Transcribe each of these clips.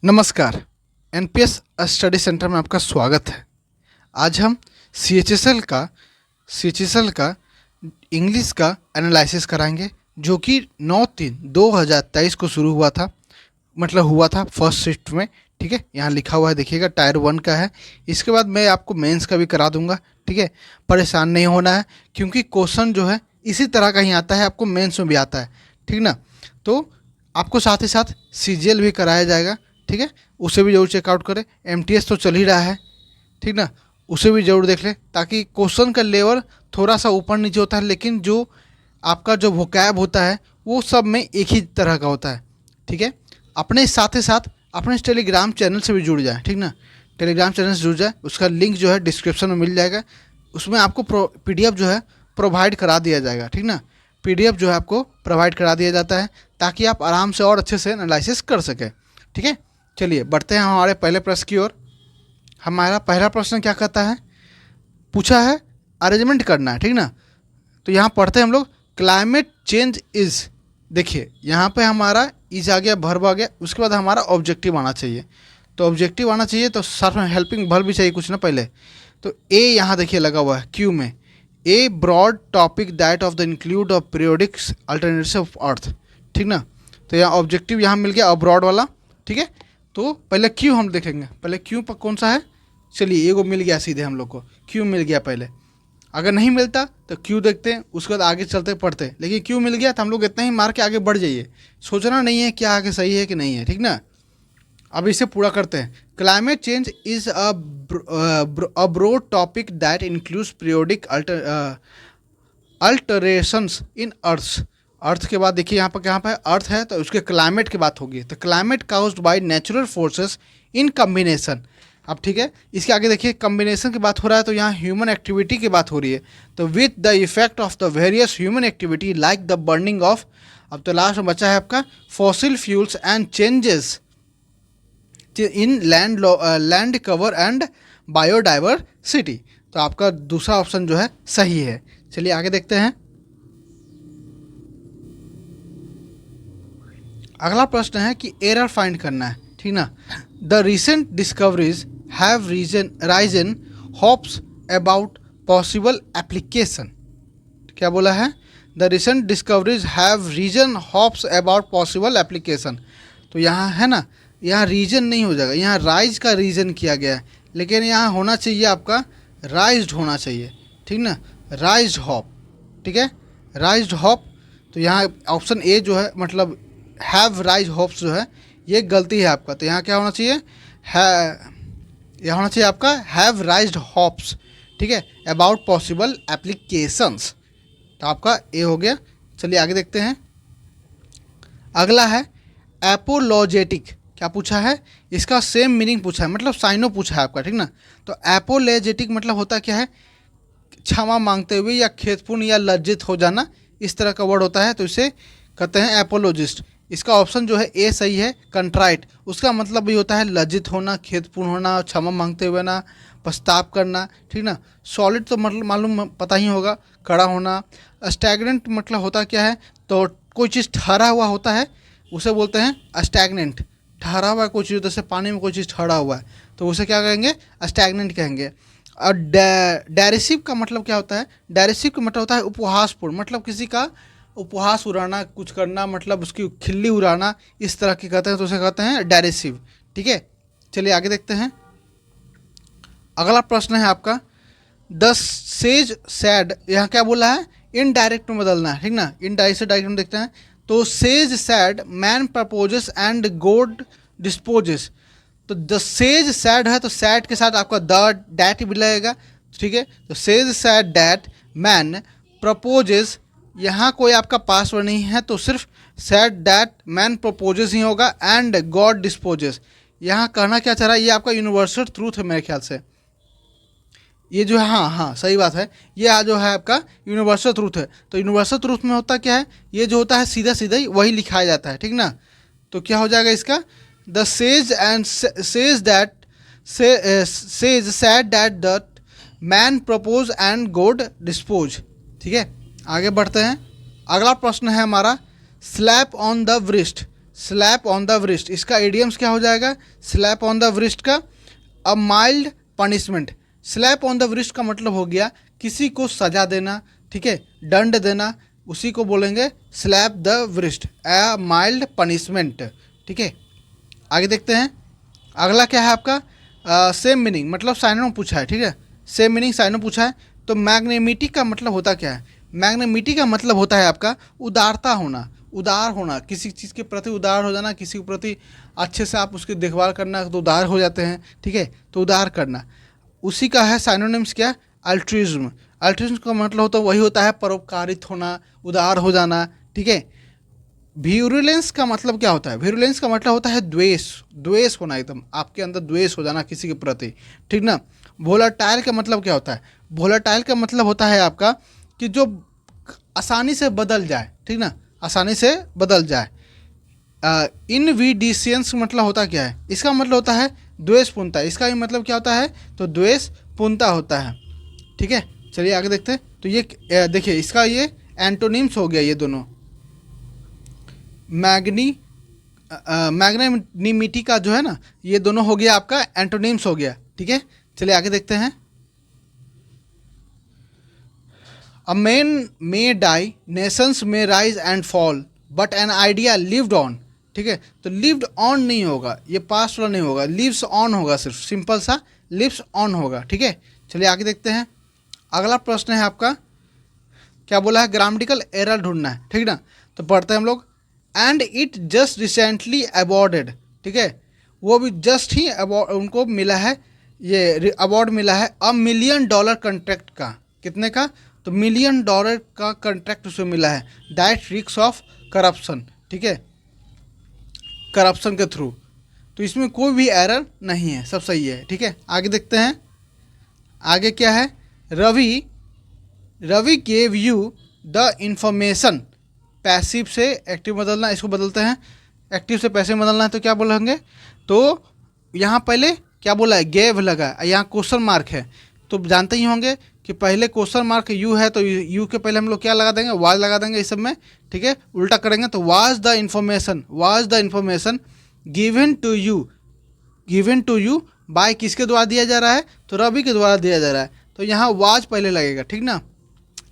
नमस्कार। NPS study centre में आपका स्वागत है। आज हम सी एच एस एल का इंग्लिश का एनालिसिस कराएंगे, जो कि 9/3/2023 को शुरू हुआ था, मतलब हुआ था फर्स्ट शिफ्ट में। ठीक है, यहाँ लिखा हुआ है, देखिएगा, टायर 1 का है। इसके बाद मैं आपको मेंस का भी करा दूंगा। ठीक है, परेशान नहीं होना है, क्योंकि क्वेश्चन जो है इसी तरह का ही आता है, आपको मेंस में भी आता है। ठीक ना, तो आपको साथ ही साथ सीजीएल भी कराया जाएगा। ठीक है, उसे भी जरूर चेकआउट करें। एमटीएस तो चल ही रहा है, ठीक ना, उसे भी जरूर देख लें, ताकि क्वेश्चन का लेवल थोड़ा सा ऊपर नीचे होता है, लेकिन जो आपका जो वोकैब होता है वो सब में एक ही तरह का होता है। ठीक है, अपने साथ ही साथ अपने टेलीग्राम चैनल से भी जुड़ जाए। ठीक ना, टेलीग्राम चैनल से जुड़ जाए, उसका लिंक जो है डिस्क्रिप्शन में मिल जाएगा। उसमें आपको पीडीएफ जो है प्रोवाइड करा दिया जाएगा। ठीक ना, पीडीएफ जो है आपको प्रोवाइड करा दिया जाता है, ताकि आप आराम से और अच्छे से एनालिसिस कर सकें। ठीक है, चलिए बढ़ते हैं हमारे पहले प्रश्न की ओर। हमारा पहला प्रश्न क्या कहता है, पूछा है अरेंजमेंट करना है। ठीक ना, तो यहाँ पढ़ते हैं हम लोग, क्लाइमेट चेंज इज। देखिए यहाँ पे हमारा इज आ गया, वर्ब आ गया, उसके बाद हमारा ऑब्जेक्टिव आना चाहिए। तो ऑब्जेक्टिव आना चाहिए तो साथ में हेल्पिंग वर्ब भी चाहिए कुछ ना पहले। तो ए यहाँ देखिए लगा हुआ है क्यू में, a broad topic that of the include of periodics alternative of earth. ठीक ना, तो यहाँ ऑब्जेक्टिव यहाँ मिल गया अब्रॉड वाला। ठीक है, तो पहले क्यू हम देखेंगे, पहले क्यू पर कौन सा है। चलिए एगो मिल गया सीधे हम लोग को, क्यू मिल गया पहले। अगर नहीं मिलता तो क्यू देखते हैं, उसके बाद आगे चलते पढ़ते हैं। लेकिन क्यू मिल गया तो हम लोग इतना ही मार के आगे बढ़ जाइए, सोचना नहीं है क्या आगे सही है कि नहीं है। ठीक ना, अब इसे पूरा करते हैं। Climate change is a broad topic that includes periodic alterations in earth. Earth के बाद देखिए यहाँ पर कहाँ पर अर्थ है, तो उसके क्लाइमेट की बात होगी। तो climate caused by natural forces in combination. अब ठीक है, इसके आगे देखिए कम्बिनेशन की बात हो रहा है, तो यहाँ ह्यूमन एक्टिविटी की बात हो रही है। तो with the effect of the various human activity like the burning of, अब तो लास्ट में बचा है आपका fossil fuels and changes in land cover and biodiversity. तो आपका दूसरा ऑप्शन जो है सही है। चलिए आगे देखते हैं। अगला प्रश्न है कि एरर फाइंड करना है। ठीक ना, the recent discoveries have risen hopes about possible application. क्या बोला है, the recent discoveries have reason hopes about possible application. तो यहाँ है ना, यहाँ रीजन नहीं हो जाएगा, यहाँ राइज का रीजन किया गया है, लेकिन यहाँ होना चाहिए आपका राइज्ड होना चाहिए। ठीक ना, राइज्ड होप। ठीक है, राइज्ड होप। तो यहाँ ऑप्शन ए जो है, मतलब हैव राइज होप्स जो है, ये गलती है आपका। तो यहाँ क्या होना चाहिए, यह होना चाहिए आपका हैव राइज्ड होप्स। ठीक है, अबाउट पॉसिबल एप्लीकेशंस। तो आपका ए हो गया। चलिए आगे देखते हैं। अगला है एपोलॉजेटिक। क्या पूछा है, इसका सेम मीनिंग पूछा है, मतलब साइनो पूछा है आपका। ठीक ना, तो एपोलॉजेटिक मतलब होता क्या है, क्षमा मांगते हुए या खेदपूर्ण या लज्जित हो जाना, इस तरह का वर्ड होता है। तो इसे कहते हैं एपोलॉजिस्ट। इसका ऑप्शन जो है ए सही है, कंट्राइट। उसका मतलब भी होता है लज्जित होना, खेदपूर्ण होना, क्षमा मांगते हुए ना, पछताव करना। ठीक ना, सॉलिड तो मतलब मालूम पता ही होगा, खड़ा होना। स्टैग्नेंट मतलब होता क्या है, तो कोई चीज़ ठहरा हुआ होता है, उसे बोलते हैं स्टैग्नेंट। ठहरा हुआ है कोई चीज़, जैसे पानी में कोई चीज़ ठहरा हुआ है, तो उसे क्या कहेंगे, स्टैग्नेंट कहेंगे। और डायरेसिव का मतलब क्या होता है, डायरेसिव का मतलब होता है उपहासपूर्ण, मतलब किसी का उपहास उड़ाना, कुछ करना, मतलब उसकी खिल्ली उड़ाना, इस तरह की कहते हैं, तो उसे कहते हैं डायरेसिव। ठीक है, चलिए आगे देखते हैं। अगला प्रश्न है आपका, द सेज सैड। यहाँ क्या बोला है, इनडायरेक्ट में बदलना है। ठीक ना, इनडायरेक्ट से डायरेक्ट में देखते हैं। तो says sad man proposes and God disposes. तो द सेज सैड है, तो सैड के साथ आपका द डैट भी लगेगा। ठीक है, तो says sad that man proposes, यहाँ कोई आपका पासवर्ड नहीं है, तो सिर्फ सैड डैट मैन प्रपोजेस ही होगा, एंड गॉड डिस्पोजेस। यहाँ कहना क्या चाह रहा है, ये आपका यूनिवर्सल ट्रूथ है मेरे ख्याल से, ये जो है, हाँ हाँ सही बात है, ये जो है आपका यूनिवर्सल ट्रूथ है। तो यूनिवर्सल ट्रूथ में होता क्या है, ये जो होता है सीधा सीधा ही वही लिखाया जाता है। ठीक ना, तो क्या हो जाएगा इसका, the sage and says that says sad that that man propose and God dispose. ठीक है, आगे बढ़ते हैं। अगला प्रश्न है हमारा, slap on the wrist. Slap on the wrist, इसका इडियम्स क्या हो जाएगा? स्लैप ऑन द wrist का अ mild punishment. Slap on the wrist का मतलब हो गया किसी को सजा देना, ठीक है, दंड देना, उसी को बोलेंगे slap the wrist, a mild punishment, ठीक है। आगे देखते हैं, अगला क्या है आपका? सेम मीनिंग, मतलब साइनोनिम पूछा है, ठीक है, सेम मीनिंग साइनोनिम पूछा है। तो मैग्नेमिटी का मतलब होता क्या है? मैग्नेमिटी का मतलब होता है आपका उदारता होना, उदार होना, किसी चीज़ के प्रति उदार हो जाना, किसी के प्रति अच्छे से आप उसकी देखभाल करना तो उदार हो जाते हैं, ठीक है, तो उदार करना उसी का है। साइनोनिम्स क्या? अल्ट्रुइज्म। अल्ट्रुइज्म का मतलब होता वही होता है परोपकारित होना, उदार हो जाना, ठीक है। व्यूरुलेंस का मतलब क्या होता है? व्यूरुलेंस का मतलब होता है द्वेष, द्वेष होना, एकदम आपके अंदर द्वेष हो जाना किसी के प्रति, ठीक ना। वोलाटाइल का मतलब क्या होता है? वोलाटाइल का मतलब होता है आपका कि जो आसानी से बदल जाए, ठीक ना, आसानी से बदल जाए। इनविडिसेंस मतलब होता क्या है? इसका मतलब होता है द्वेषपूर्णता, इसका भी मतलब क्या होता है? तो द्वेषपूर्णता होता है, ठीक है। चलिए आगे देखते हैं। तो ये देखिए इसका ये एंटोनिम्स हो गया, ये दोनों मैग्नेनिमिटी का जो है ना, ये दोनों हो गया आपका एंटोनिम्स हो गया, ठीक है। चलिए आगे देखते हैं। A man may die, nations may rise and fall, but an idea lived on, ठीक है। तो लिव्ड ऑन नहीं होगा, ये पास्ट वाला नहीं होगा, लिव्स ऑन होगा, सिर्फ सिंपल सा लिव्स ऑन होगा, ठीक है। चलिए आगे देखते हैं। अगला प्रश्न है आपका, क्या बोला है? ग्रामेटिकल एरर ढूंढना है, ठीक ना। तो पढ़ते हैं हम लोग। And it just recently awarded, ठीक है, वो भी जस्ट ही उनको मिला है, ये अवार्ड मिला है $1 मिलियन कॉन्ट्रैक्ट का। कितने का? तो $1 मिलियन का कॉन्ट्रैक्ट उसे मिला है, डायरेक्ट रिस्क ऑफ करप्शन, ठीक है, करप्शन के थ्रू। तो इसमें कोई भी एरर नहीं है, सब सही है, ठीक है। आगे देखते हैं। आगे क्या है? Ravi gave you the information, passive से एक्टिव बदलना, इसको बदलते हैं, एक्टिव से पैसिव बदलना है तो क्या बोलेंगे? तो यहाँ पहले क्या बोला है? गेव लगा, यहाँ क्वेश्चन मार्क है, तो जानते ही होंगे कि पहले क्वेश्चन मार्क यू है तो यू के पहले हम लोग क्या लगा देंगे? वाज लगा देंगे इस सब में, ठीक है, उल्टा करेंगे तो was the information given to you by किसके द्वारा दिया जा रहा है? तो रवि के द्वारा दिया जा रहा है, तो यहाँ वाज पहले लगेगा, ठीक ना।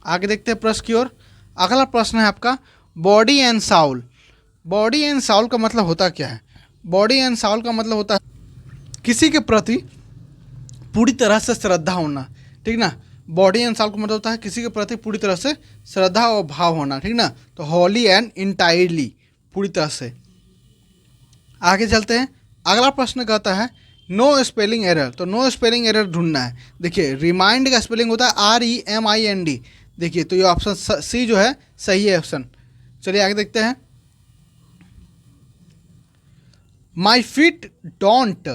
आगे देखते हैं प्रश्न की ओर। अगला प्रश्न है आपका body and Saul. Body and Saul का मतलब होता क्या है? बॉडी एंड साउल का मतलब होता है किसी के प्रति पूरी तरह से श्रद्धा होना, ठीक ना। बॉडी एंड साउल का मतलब होता है किसी के प्रति पूरी तरह से श्रद्धा और भाव होना, ठीक ना। तो होली एंड इंटायरली, पूरी तरह से। आगे चलते हैं। अगला प्रश्न कहता है नो स्पेलिंग एरर। तो नो स्पेलिंग एरर ढूंढना है। देखिए रिमाइंड का स्पेलिंग होता है REMIND, देखिए तो ये ऑप्शन सी जो है सही है ऑप्शन। चलिए आगे देखते हैं। My feet don't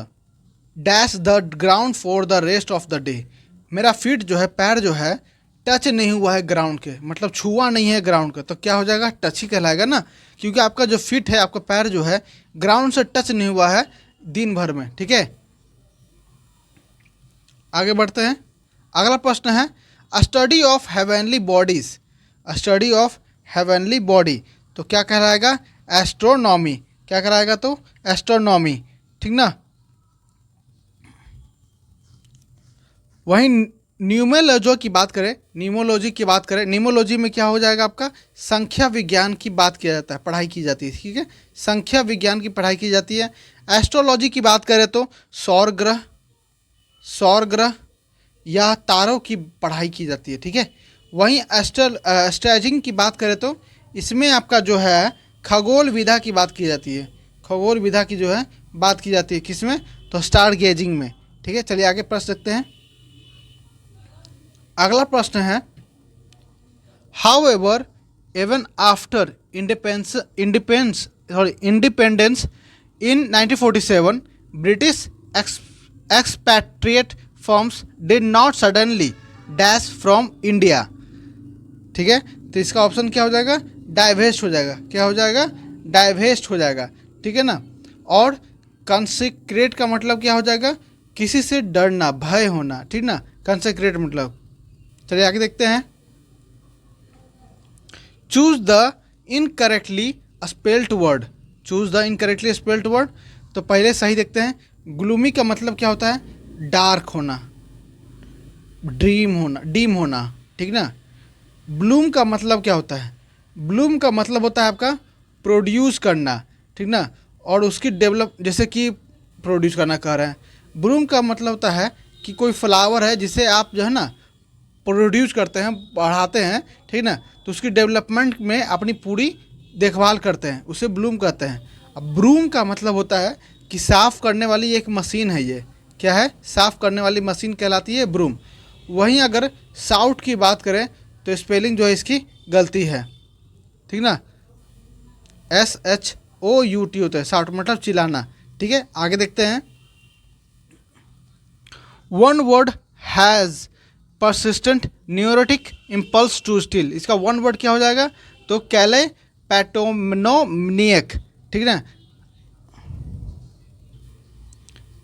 dash the ground for the rest of the day. मेरा फीट जो है, पैर जो है, टच नहीं हुआ है ग्राउंड के, मतलब छुआ नहीं है ग्राउंड का, तो क्या हो जाएगा? टच ही कहलाएगा ना, क्योंकि आपका जो फीट है, आपका पैर जो है ग्राउंड से टच नहीं हुआ है दिन भर में, ठीक है। आगे बढ़ते हैं। अगला प्रश्न है study of heavenly bodies. Study of heavenly body तो क्या कहलाएगा? एस्ट्रोनॉमी। क्या कहलाएगा? तो एस्ट्रोनॉमी, ठीक ना। वहीं न्यूमोलॉजी की बात करें, न्यूमोलॉजी में क्या हो जाएगा आपका? संख्या विज्ञान की बात किया जाता है, पढ़ाई की जाती है, ठीक है, संख्या विज्ञान की पढ़ाई की जाती है। एस्ट्रोलॉजी की बात करें तो सौर ग्रह या तारों की पढ़ाई की जाती है, ठीक है। वहीं एस्ट्रोलॉजिंग की बात करें तो इसमें आपका जो है खगोल विधा की बात की जाती है, खगोल विधा की जो है बात की जाती है, किसमें? तो स्टार गेजिंग में, ठीक है। चलिए आगे प्रश्न देखते हैं। अगला प्रश्न है however even after independence in 1947 British expatriate firms did not suddenly dash from India, ठीक है। तो इसका ऑप्शन क्या हो जाएगा? डाइवेस्ट हो जाएगा। क्या हो जाएगा? डाइवेस्ट हो जाएगा, ठीक है ना। और कंसेक्रेट का मतलब क्या हो जाएगा? किसी से डरना, भय होना, ठीक ना, कंसेक्रेट मतलब। चलिए आगे देखते हैं। Choose the incorrectly spelled word. Choose the incorrectly spelled word. तो पहले सही देखते हैं। ग्लूमी का मतलब क्या होता है? डार्क होना, डीम होना, ठीक ना। ब्लूम का मतलब क्या होता है? ब्लूम का मतलब होता है आपका प्रोड्यूस करना, ठीक ना। और उसकी डेवलप, जैसे कि प्रोड्यूस करना कह रहे हैं। ब्लूम का मतलब होता है कि कोई फ्लावर है जिसे आप जो है ना प्रोड्यूस करते हैं, बढ़ाते हैं, ठीक ना। तो उसकी डेवलपमेंट में अपनी पूरी देखभाल करते हैं, उसे ब्लूम कहते हैं। अब ब्रूम का मतलब होता है कि साफ़ करने वाली एक मशीन है। ये क्या है? साफ़ करने वाली मशीन कहलाती है ब्रूम। वहीं अगर साउट की बात करें तो स्पेलिंग जो है इसकी गलती है, ठीक ना। SHOUT होता है, साउट मतलब चिल्लाना, ठीक है। आगे देखते हैं। One word has persistent neurotic impulse to steal. इसका वन वर्ड क्या हो जाएगा? तो कैले पैटोमनोमनियक, ठीक ना।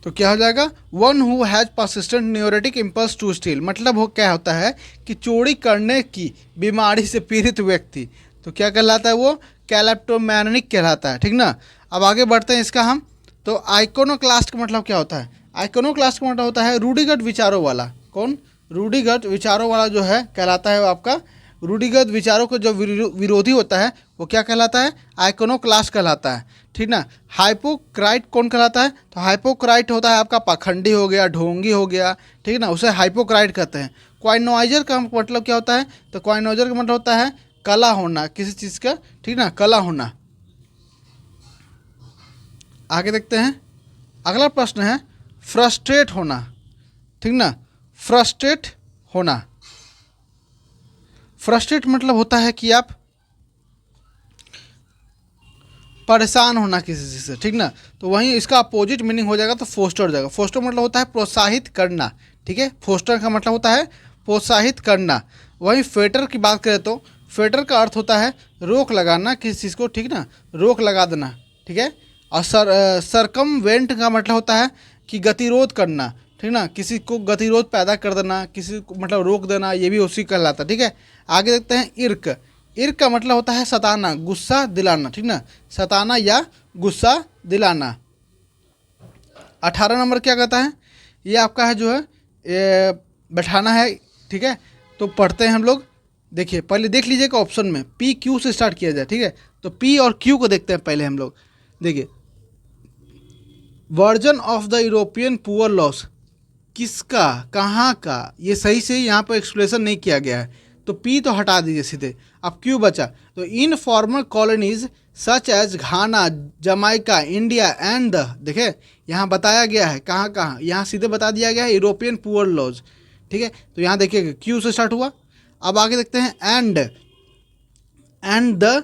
तो क्या हो जाएगा? One who has persistent neurotic impulse to steal, मतलब वो क्या होता है कि चोरी करने की बीमारी से पीड़ित व्यक्ति। तो क्या कहलाता है वो? कैलेप्टोमैनिक कहलाता है, ठीक ना। अब आगे बढ़ते हैं इसका हम। तो आइकोनोक्लास्ट का मतलब क्या होता है? आइकोनोक्लास्ट का मतलब होता है रूढ़िगत विचारों वाला। कौन? रूढ़िगत विचारों वाला जो है कहलाता है वो आपका, रूढ़िगत विचारों का जो विरोधी होता है वो क्या कहलाता है? आइकोनोक्लास्ट कहलाता है, ठीक ना। हाइपोक्राइट कौन कहलाता है? तो हाइपोक्राइट होता है आपका पाखंडी हो गया, ढोंगी हो गया, ठीक ना, उसे हाइपोक्राइट कहते हैं। क्वाइनोइजर का मतलब क्या होता है? तो क्वाइनोइजर का मतलब होता है कला होना किसी चीज़ का, ठीक ना, कला होना। आगे देखते हैं। अगला प्रश्न है फ्रस्ट्रेट होना, ठीक ना। फ्रस्ट्रेट होना, फ्रस्ट्रेट मतलब होता है कि आप परेशान होना किसी चीज़ से, ठीक ना। तो वहीं इसका अपोजिट मीनिंग हो जाएगा तो फोस्टर हो जाएगा। फोस्टर मतलब होता है प्रोत्साहित करना, ठीक है। फोस्टर का मतलब होता है प्रोत्साहित करना। वहीं फेटर की बात करें तो फेटर का अर्थ होता है रोक लगाना किसी चीज़ को, ठीक ना, रोक लगा देना, ठीक है। और सरकमवेंट का मतलब होता है कि गतिरोध करना, ठीक ना, किसी को गतिरोध पैदा कर देना, किसी को मतलब रोक देना, ये भी उसी कहलाता है, ठीक है। आगे देखते हैं इर्क। इर्क का मतलब होता है सताना, गुस्सा दिलाना, ठीक ना, सताना या गुस्सा दिलाना। 18 नंबर क्या कहता है? ये आपका है जो है ये बैठाना है, ठीक है। तो पढ़ते हैं हम लोग। देखिए पहले देख लीजिएगा ऑप्शन में PQ से स्टार्ट किया जाए, ठीक है। तो P और Q को देखते हैं पहले हम लोग। देखिए version of the European poor loss, किसका, कहाँ का, ये सही से यहाँ पर एक्सप्लेनेशन नहीं किया गया है। तो P तो हटा दीजिए सीधे। अब Q बचा। तो in former colonies such as Ghana, Jamaica, India and the, देखे यहाँ बताया गया है कहाँ कहाँ, यहाँ सीधे बता दिया गया है यूरोपियन पुअर लॉज, ठीक है। तो यहाँ देखिए Q से स्टार्ट हुआ। अब आगे देखते हैं एंड द।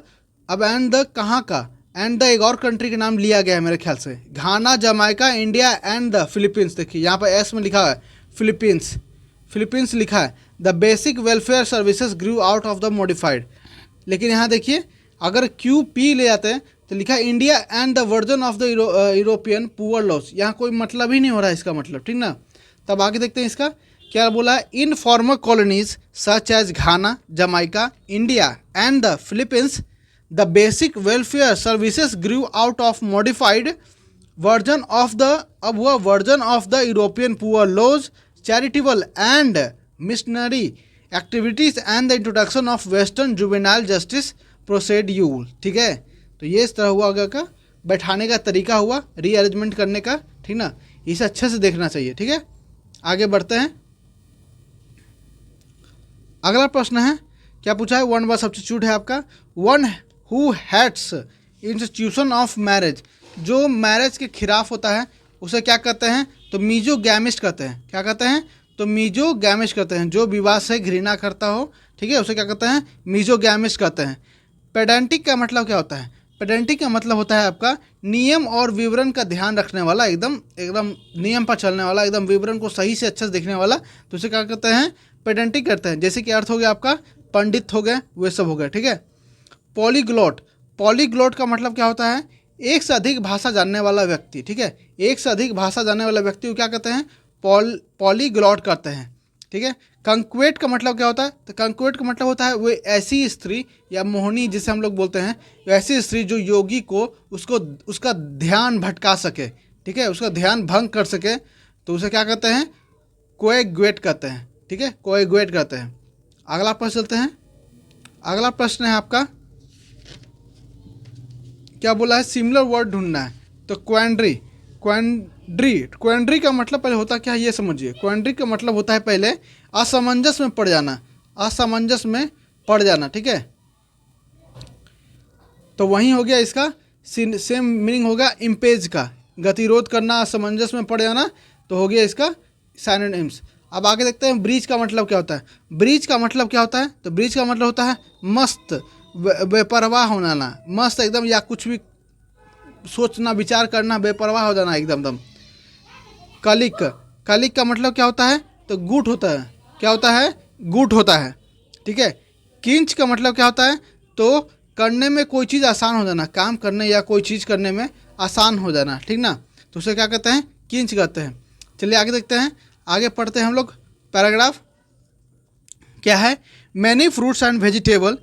अब एंड द कहाँ का? एंड द एक और कंट्री के नाम लिया गया है मेरे ख्याल से, Ghana, Jamaica, India and the Philippines. देखिए यहाँ पर एस में लिखा है फिलीपींस, फिलीपींस लिखा है। The basic welfare services grew out of the modified. लेकिन यहाँ देखिए अगर QP ले जाते हैं तो लिखा है India and the version of the European poor loss. यहाँ कोई मतलब ही नहीं हो रहा है इसका मतलब, ठीक ना। तब आगे देखते हैं इसका क्या बोला है। In former colonies such as Ghana, Jamaica, India and the Philippines the basic welfare services grew out of modified version of the, अब हुआ version of the European poor laws, charitable and missionary activities and the introduction of western juvenile justice procedure, ठीक है। तो ये इस तरह हुआ आगे का बैठाने का तरीका हुआ, रीअरेंजमेंट करने का, ठीक ना। इसे अच्छे से देखना चाहिए, ठीक है। आगे बढ़ते हैं। अगला प्रश्न है क्या पूछा है? वन वर्ड सब्स्टिट्यूट है आपका। One who hates institution of marriage, जो मैरिज के खिलाफ होता है उसे क्या कहते हैं? तो मीजोगैमिस्ट कहते हैं। क्या कहते हैं? तो मीजोगैमिस्ट कहते हैं। जो विवाह से घृणा करता हो, ठीक है, उसे क्या कहते हैं? मीजोगैमिस्ट कहते हैं। पेडेंटिक का मतलब क्या होता है? पेडेंटिक का मतलब होता है आपका नियम और विवरण का ध्यान रखने वाला, एकदम एकदम नियम पर चलने वाला, एकदम विवरण को सही से अच्छे से देखने वाला, तो उसे क्या कहते हैं? पेडेंटिक करते हैं। जैसे कि अर्थ हो गया आपका पंडित हो गए, वे सब हो गए, ठीक है। पॉलीग्लॉट, पॉलीग्लॉट का मतलब क्या होता है? एक से अधिक भाषा जानने वाला व्यक्ति, ठीक है। एक से अधिक भाषा जानने वाला व्यक्ति को क्या कहते हैं? पॉलीग्लॉट कहते हैं। ठीक है। कंक्वेट का मतलब क्या होता है? तो कंक्वेट का मतलब होता है वो ऐसी स्त्री या मोहिनी जिसे हम लोग बोलते हैं, ऐसी स्त्री जो योगी को उसका ध्यान भटका सके, ठीक है, उसका ध्यान भंग कर सके, तो उसे क्या कहते हैं? कोएग्वेट कहते हैं, ठीक है, कोएग्वेट कहते हैं। अगला प्रश्न चलते हैं। अगला प्रश्न है आपका, क्या बोला है? सिमिलर वर्ड ढूंढना है। तो क्वेंड्री का मतलब पहले होता क्या है ये समझिए। क्वेंड्री का मतलब होता है पहले असमंजस में पड़ जाना, असमंजस में पड़ जाना, ठीक है। तो वही हो गया इसका सेम मीनिंग होगा इम्पेज का, गतिरोध करना, असमंजस में पड़ जाना, तो हो गया इसका सिनोनिम्स। अब आगे देखते हैं ब्रीच का मतलब क्या होता है। ब्रीच का मतलब क्या होता है? तो ब्रीच का मतलब होता है मस्त, बेपरवाह होना, मस्त एकदम, या कुछ भी सोचना, विचार करना, बेपरवाह हो जाना एकदम। कलिक का मतलब क्या होता है? तो गुट होता है। क्या होता है? गुट होता है, ठीक है। किंच का मतलब क्या होता है? तो करने में कोई चीज़ आसान हो जाना, काम करने या कोई चीज़ करने में आसान हो जाना, ठीक ना, तो उसे क्या कहते हैं? किंच कहते हैं। चलिए आगे देखते हैं, आगे पढ़ते हैं हम लोग। पैराग्राफ क्या है? Many fruits and vegetable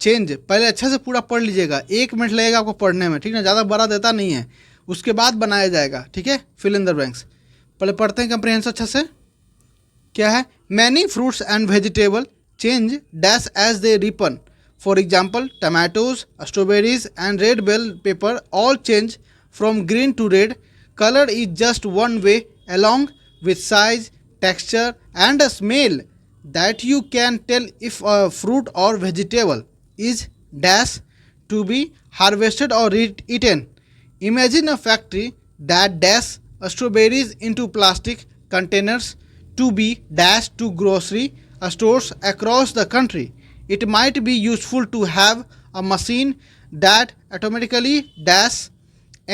change. पहले अच्छे से पूरा पढ़ लीजिएगा, 1 मिनट लगेगा आपको पढ़ने में, ठीक ना, ज़्यादा बड़ा देता नहीं है, उसके बाद बनाया जाएगा, ठीक है। फिल इन द ब्लैंक्स पहले पढ़ते हैं कंप्रीहेंशन अच्छे से। क्या है? Many fruits and vegetable change dash as they ripen. For example tomatoes, strawberries and red bell pepper all change from green to red. Color is just one way along with size, texture and a smell that you can tell if a fruit or vegetable is dash to be harvested or eaten. Imagine a factory that dash strawberries into plastic containers to be dashed to grocery stores across the country. It might be useful to have a machine that automatically dash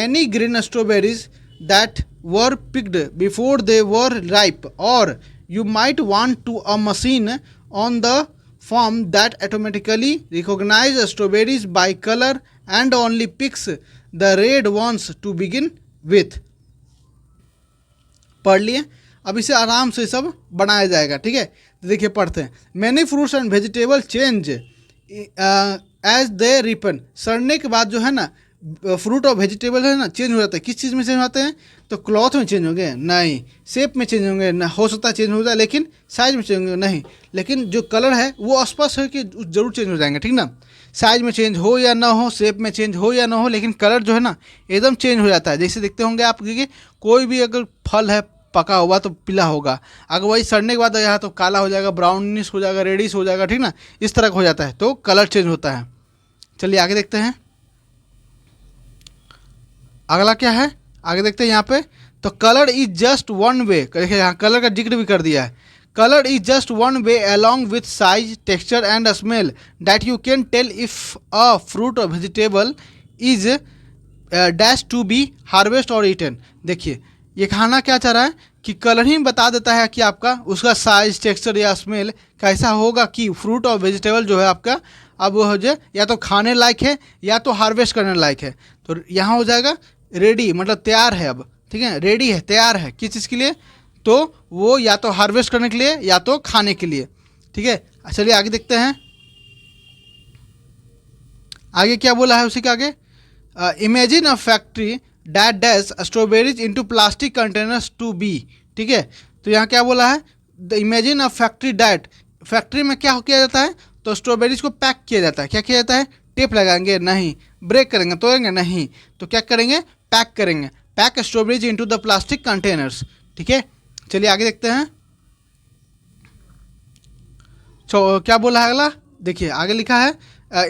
any green strawberries that were picked before they were ripe, or you might want to a machine on the farm that automatically recognizes strawberries by color and only picks the red ones to begin with. पढ़ लिए, अब इसे आराम से सब बनाया जाएगा, ठीक है। तो देखिए पढ़ते हैं। Many fruits and vegetable change as they ripen. सड़ने के बाद जो है ना फ्रूट और वेजिटेबल है ना चेंज हो जाता है। किस चीज़ में चेंज होते हैं? तो क्लॉथ में चेंज होंगे नहीं, शेप में चेंज होंगे ना, हो सकता है चेंज हो जाए, लेकिन साइज में चेंज होंगे नहीं, लेकिन जो कलर है वो स्पष्ट है कि जरूर चेंज हो जाएंगे, ठीक ना। साइज में चेंज हो या ना हो, शेप में चेंज हो या ना हो, लेकिन कलर जो है ना एकदम चेंज हो जाता है। जैसे देखते होंगे आप कि कोई भी अगर फल है पका हुआ तो पीला होगा, अगर वही सड़ने के बाद यहाँ तो काला हो जाएगा, ब्राउनिश हो जाएगा, रेडिश हो जाएगा, ठीक ना, इस तरह का हो जाता है, तो कलर चेंज होता है। चलिए आगे देखते हैं। अगला क्या है? आगे देखते हैं यहाँ पे। तो colour is just one way, देखिए यहाँ कलर का जिक्र भी कर दिया है। Colour is just one way along with size, texture and smell that you can tell if a fruit or vegetable is dash to be harvest or eaten. देखिए ये खाना क्या चाह रहा है कि कलर ही बता देता है कि आपका उसका साइज, टेक्सचर या स्मेल कैसा होगा कि फ्रूट और वेजिटेबल जो है आपका अब वो हो जाए या तो खाने लायक है या तो हार्वेस्ट करने लायक है। तो यहाँ हो जाएगा रेडी, मतलब तैयार है अब, ठीक है, रेडी है, तैयार है किस चीज़ के लिए? तो वो या तो हार्वेस्ट करने के लिए या तो खाने के लिए, ठीक है। चलिए आगे देखते हैं। आगे क्या बोला है उसी के आगे? Imagine a factory that dash strawberries into plastic containers to be, ठीक है। तो यहाँ क्या बोला है? The imagine a factory that, factory में क्या किया जाता है? तो स्ट्रॉबेरीज को पैक किया जाता है। क्या किया जाता है? टेप लगाएंगे नहीं, ब्रेक करेंगे, तोड़ेंगे नहीं, तो क्या करेंगे? पैक करेंगे। Pack strawberries into the plastic containers, ठीक है। चलिए आगे देखते हैं। क्या बोला है अगला? देखिए आगे लिखा है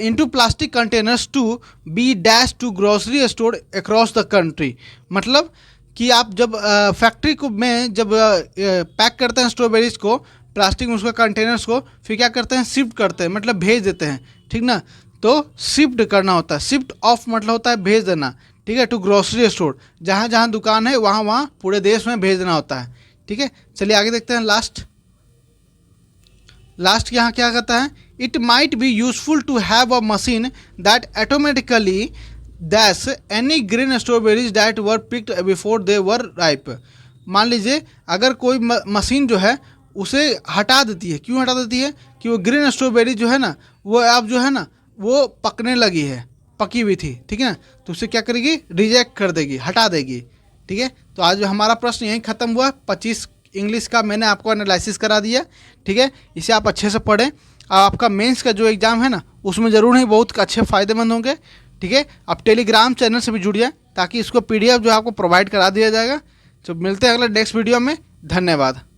into plastic containers to be dash to grocery store across the country. मतलब कि आप जब फैक्ट्री को में जब पैक करते हैं स्ट्रॉबेरीज को प्लास्टिक में, उसका कंटेनर्स को, फिर क्या करते हैं? शिफ्ट करते हैं, मतलब भेज देते हैं, ठीक ना। तो शिफ्ट करना होता है, शिफ्ट ऑफ मतलब होता है भेज देना, ठीक है, टू ग्रोसरी स्टोर, जहाँ जहाँ दुकान है वहाँ वहाँ पूरे देश में भेज देना होता है, ठीक है। चलिए आगे देखते हैं। लास्ट यहाँ क्या कहता है? It might be useful to have a machine that automatically dash any green strawberries that were picked before they were ripe. मान लीजिए अगर कोई मशीन जो है उसे हटा देती है। क्यों हटा देती है? कि वो ग्रीन स्ट्रॉबेरी जो है ना, वो अब जो है ना वो पकने लगी है, पकी हुई थी, ठीक है ना, तो उसे क्या करेगी? रिजेक्ट कर देगी, हटा देगी। ठीक है, तो आज हमारा प्रश्न यहीं ख़त्म हुआ। 25 इंग्लिश का मैंने आपको एनालिसिस करा दिया। ठीक है, इसे आप अच्छे से पढ़ें। आपका मेंस का जो एग्ज़ाम है ना, उसमें ज़रूर ही बहुत अच्छे फ़ायदेमंद होंगे। ठीक है, आप टेलीग्राम चैनल से भी जुड़ जाए, ताकि इसको PDF जो है आपको प्रोवाइड करा दिया जाएगा। तो मिलते हैं अगले नेक्स्ट वीडियो में। धन्यवाद।